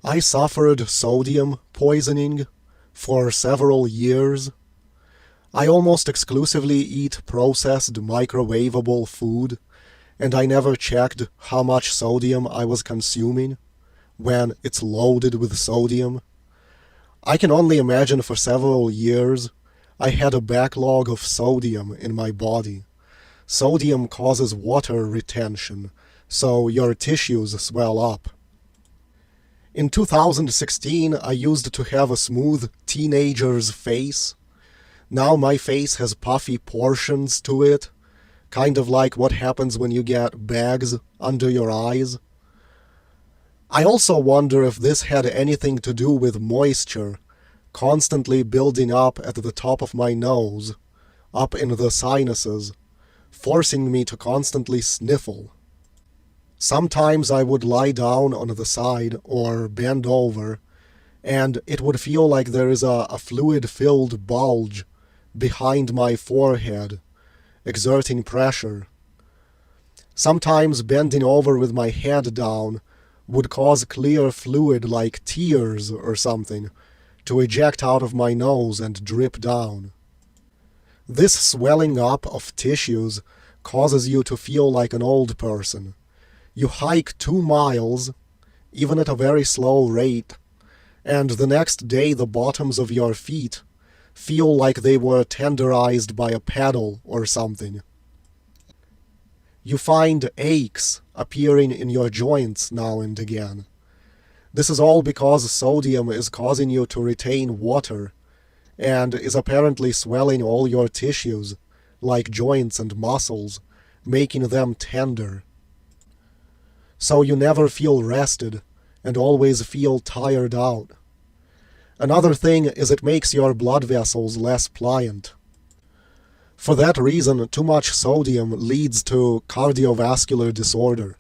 I suffered sodium poisoning for several years. I almost exclusively eat processed microwavable food, and I never checked how much sodium I was consuming when it's loaded with sodium. I can only imagine for several years I had a backlog of sodium in my body. Sodium causes water retention, so your tissues swell up. In 2016, I used to have a smooth teenager's face. Now my face has puffy portions to it, kind of like what happens when you get bags under your eyes. I also wonder if this had anything to do with moisture constantly building up at the top of my nose, up in the sinuses, forcing me to constantly sniffle. Sometimes I would lie down on the side or bend over, and it would feel like there is a fluid-filled bulge behind my forehead, exerting pressure. Sometimes bending over with my head down would cause clear fluid like tears or something to eject out of my nose and drip down. This swelling up of tissues causes you to feel like an old person. You hike 2 miles, even at a very slow rate, and the next day the bottoms of your feet feel like they were tenderized by a paddle or something. You find aches appearing in your joints now and again. This is all because sodium is causing you to retain water and is apparently swelling all your tissues, like joints and muscles, making them tender. So you never feel rested and always feel tired out. Another thing is it makes your blood vessels less pliant. For that reason, too much sodium leads to cardiovascular disorder.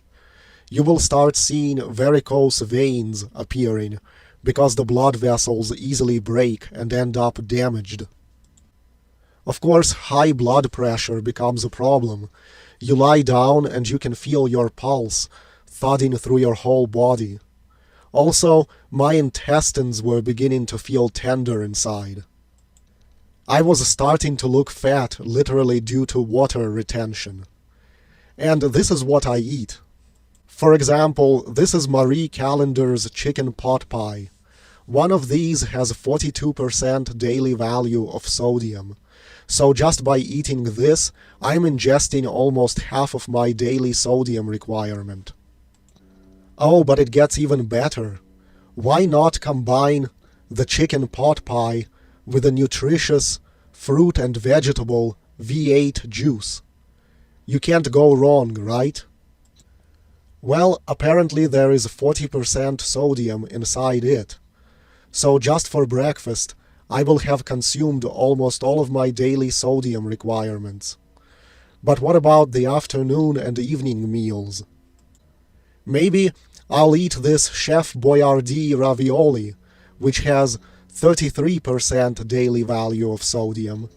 You will start seeing varicose veins appearing because the blood vessels easily break and end up damaged. Of course, high blood pressure becomes a problem. You lie down and you can feel your pulse thudding through your whole body. Also, my intestines were beginning to feel tender inside. I was starting to look fat literally due to water retention. And this is what I eat. For example, this is Marie Callender's chicken pot pie. One of these has 42% daily value of sodium. So just by eating this, I'm ingesting almost half of my daily sodium requirement. Oh, but it gets even better. Why not combine the chicken pot pie with a nutritious fruit and vegetable V8 juice? You can't go wrong, right? Well, apparently there is 40% sodium inside it. So just for breakfast, I will have consumed almost all of my daily sodium requirements. But what about the afternoon and evening meals? Maybe I'll eat this Chef Boyardee ravioli, which has 33% daily value of sodium.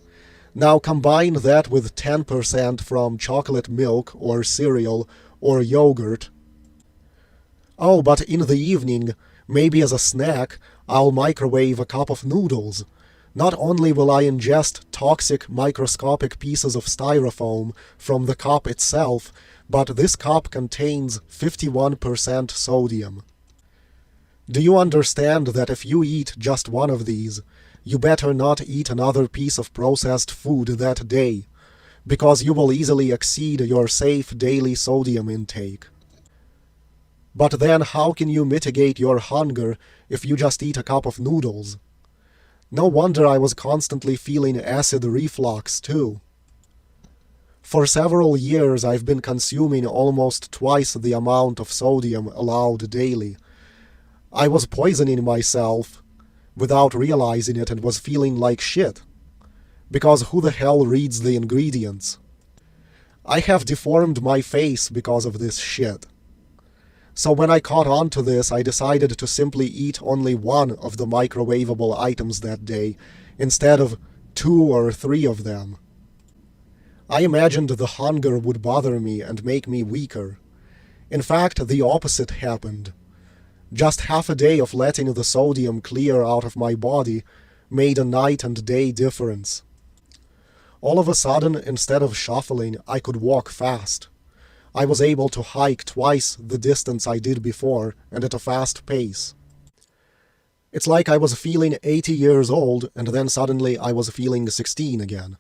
Now combine that with 10% from chocolate milk or cereal or yogurt. Oh, but in the evening, maybe as a snack, I'll microwave a cup of noodles. Not only will I ingest toxic microscopic pieces of styrofoam from the cup itself, but this cup contains 51% sodium. Do you understand that if you eat just one of these, you better not eat another piece of processed food that day, because you will easily exceed your safe daily sodium intake? But then how can you mitigate your hunger if you just eat a cup of noodles? No wonder I was constantly feeling acid reflux too. For several years I've been consuming almost twice the amount of sodium allowed daily. I was poisoning myself without realizing it and was feeling like shit. Because who the hell reads the ingredients? I have deformed my face because of this shit. So when I caught on to this, I decided to simply eat only one of the microwavable items that day, instead of 2 or 3 of them. I imagined the hunger would bother me and make me weaker. In fact, the opposite happened. Just half a day of letting the sodium clear out of my body made a night and day difference. All of a sudden, instead of shuffling, I could walk fast. I was able to hike twice the distance I did before, and at a fast pace. It's like I was feeling 80 years old, and then suddenly I was feeling 16 again.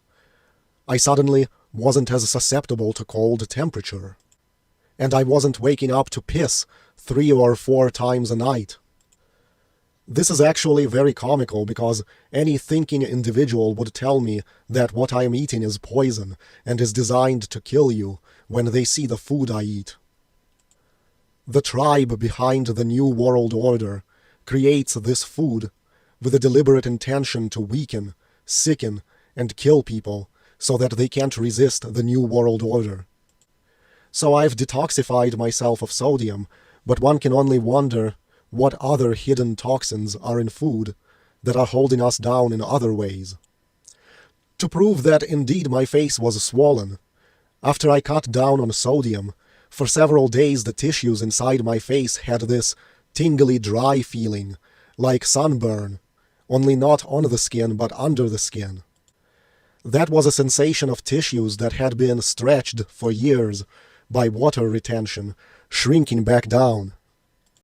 I suddenly wasn't as susceptible to cold temperature. And I wasn't waking up to piss 3 or 4 times a night. This is actually very comical because any thinking individual would tell me that what I am eating is poison and is designed to kill you when they see the food I eat. The tribe behind the New World Order creates this food with a deliberate intention to weaken, sicken, and kill people so that they can't resist the New World Order. So I've detoxified myself of sodium, but one can only wonder what other hidden toxins are in food that are holding us down in other ways. To prove that indeed my face was swollen, after I cut down on sodium, for several days the tissues inside my face had this tingly dry feeling, like sunburn, only not on the skin but under the skin. That was a sensation of tissues that had been stretched for years by water retention, shrinking back down.